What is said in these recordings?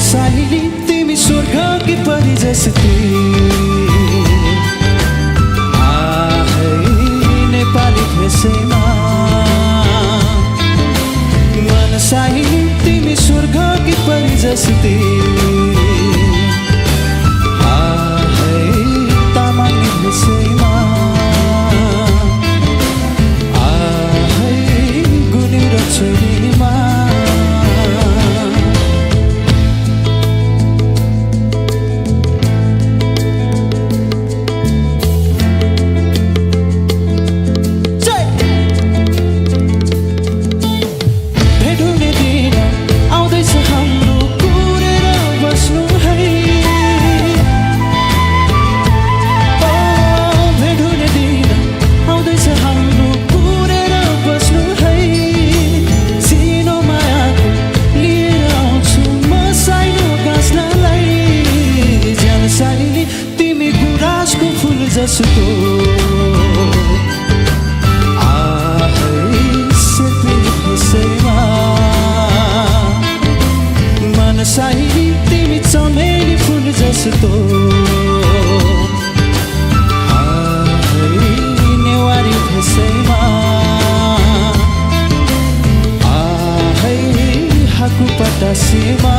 साहिली तिमी स्वर्गकी परी जस्तै नेपाली भेषैमा मन साहिली तिमी स्वर्गकी परी जस्तै तामाङी भेषैमा गुनी र छोरीमा जस्तो मन साहिली तिमी चमेली फुल जस्तो नेवारी भेषैमा हाकु पटासीमा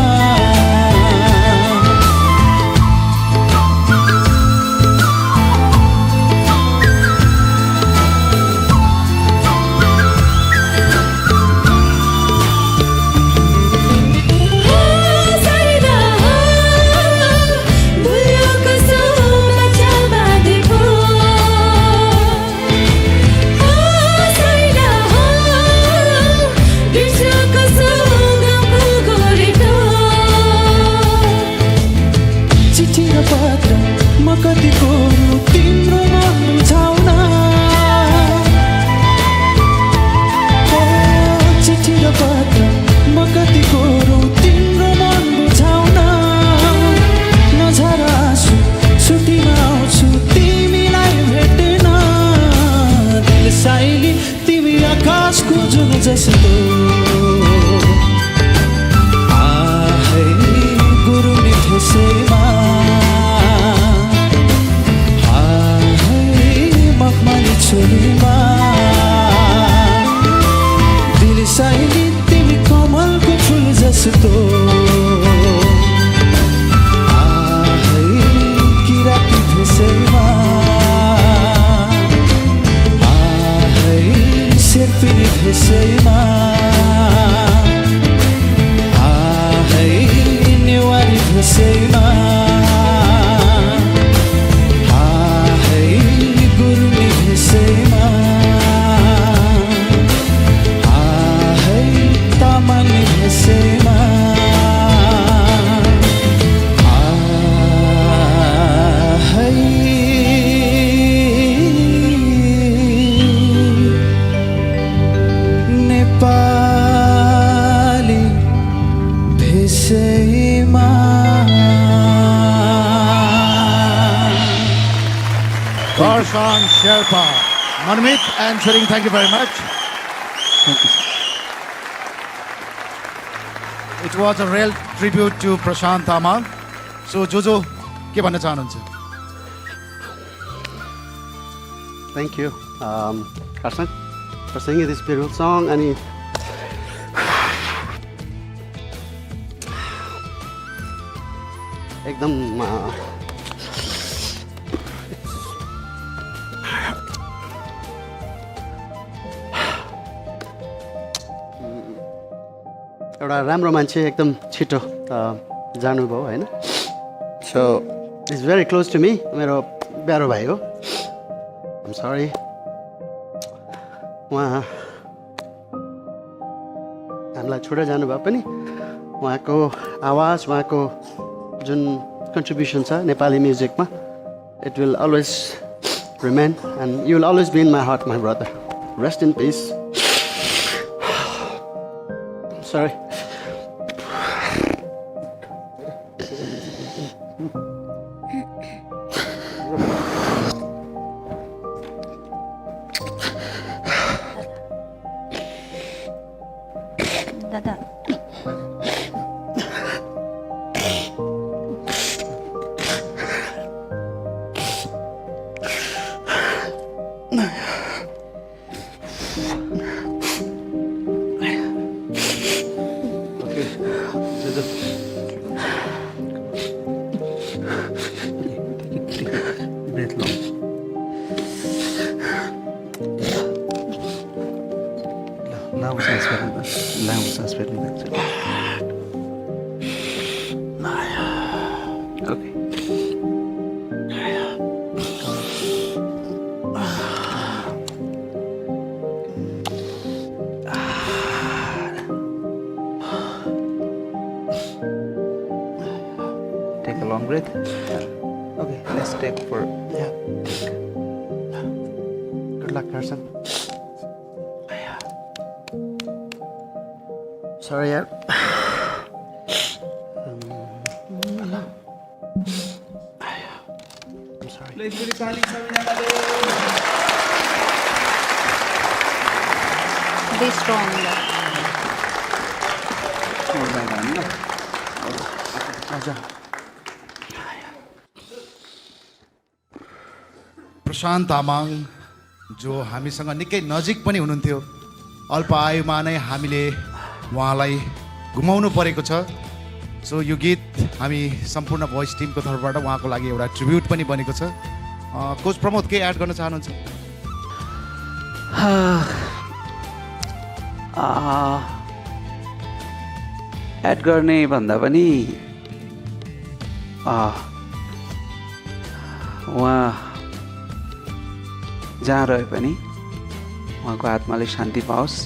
जस्तो गुरुनी भेषैमा मखमली छोरीमा दिल साहिली तिमी कमलको फुल जस्तो किराती भेषैमा Sherpini भेषैमा Newari भेषैमा गुरुनी भेषैमा तामाङी भेषैमा Nepali भेषैमा Darshan Sherpa, Manmit answering, thank you very much. Thank you. It was a real tribute to Prashant Tamang. So Jojo, के भन्न चाहनुहुन्छ? Thank you, Karsan, for singing this beautiful song. And एकदम एउटा राम्रो मान्छे एकदम छिटो जानुभयो हैन. So it's very close to me. मेरो प्यारो भाइ हो. I'm sorry. उहाँ हामीलाई छोडेर जानुभयो पनि उहाँको आवाज, उहाँको जुन कन्ट्रिब्युसन छ नेपाली म्युजिकमा, it will always remain and you will always be in my heart, my brother. Rest in peace. Sorry. दादा Take a long breath. Okay, let's take for. Yeah. Good luck, Carson. Sorry, yaar. I'm sorry. Be strong. आजा. प्रशान्त तामाङ जो हामीसँग निकै नजिक पनि हुनुहुन्थ्यो अल्प आयुमा नै हामीले उहाँलाई गुमाउनु परेको छ सो यो गीत हामी सम्पूर्ण भोइस टिमको तर्फबाट उहाँको लागि एउटा ट्रिब्युट पनि बनेको छ कोच प्रमोद के एड गर्न चाहनुहुन्छ एड गर्ने भन्दा पनि उहाँ जहाँ रहे पनि उहाँको आत्माले शान्ति पाओस्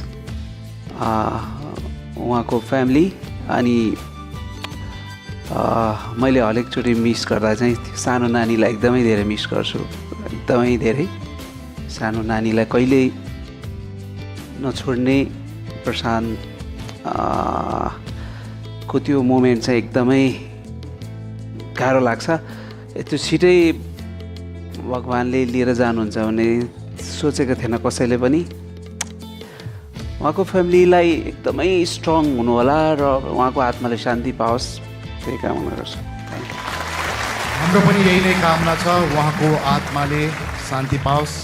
उहाँको फ्यामिली अनि मैले हरेकचोटि मिस गर्दा चाहिँ सानो नानीलाई एकदमै धेरै मिस गर्छु एकदमै धेरै सानो नानीलाई कहिल्यै नछोड्ने प्रशान्त को त्यो मोमेन्ट चाहिँ एकदमै गाह्रो लाग्छ त्यो छिटै भगवान्ले लिएर जानुहुन्छ भने सोचेको थिएन कसैले पनि उहाँको फ्यामिलीलाई एकदमै स्ट्रङ हुनु होला र उहाँको आत्माले शान्ति पाओस् त्यही कामना गर्छु हाम्रो पनि यही नै कामना छ उहाँको आत्माले शान्ति पाओस्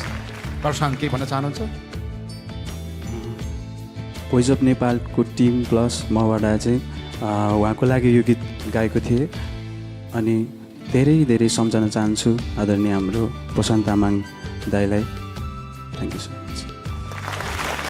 प्रशान्त के भन्न चाहनुहुन्छ भोइस अफ नेपालको टिम प्लस मबाट चाहिँ उहाँको लागि यो गीत गाएको थिएँ अनि धेरै धेरै सम्झन चाहन्छु आदरणीय हाम्रो प्रशान्त तामाङ दाइलाई थ्याङ्क यू सो मच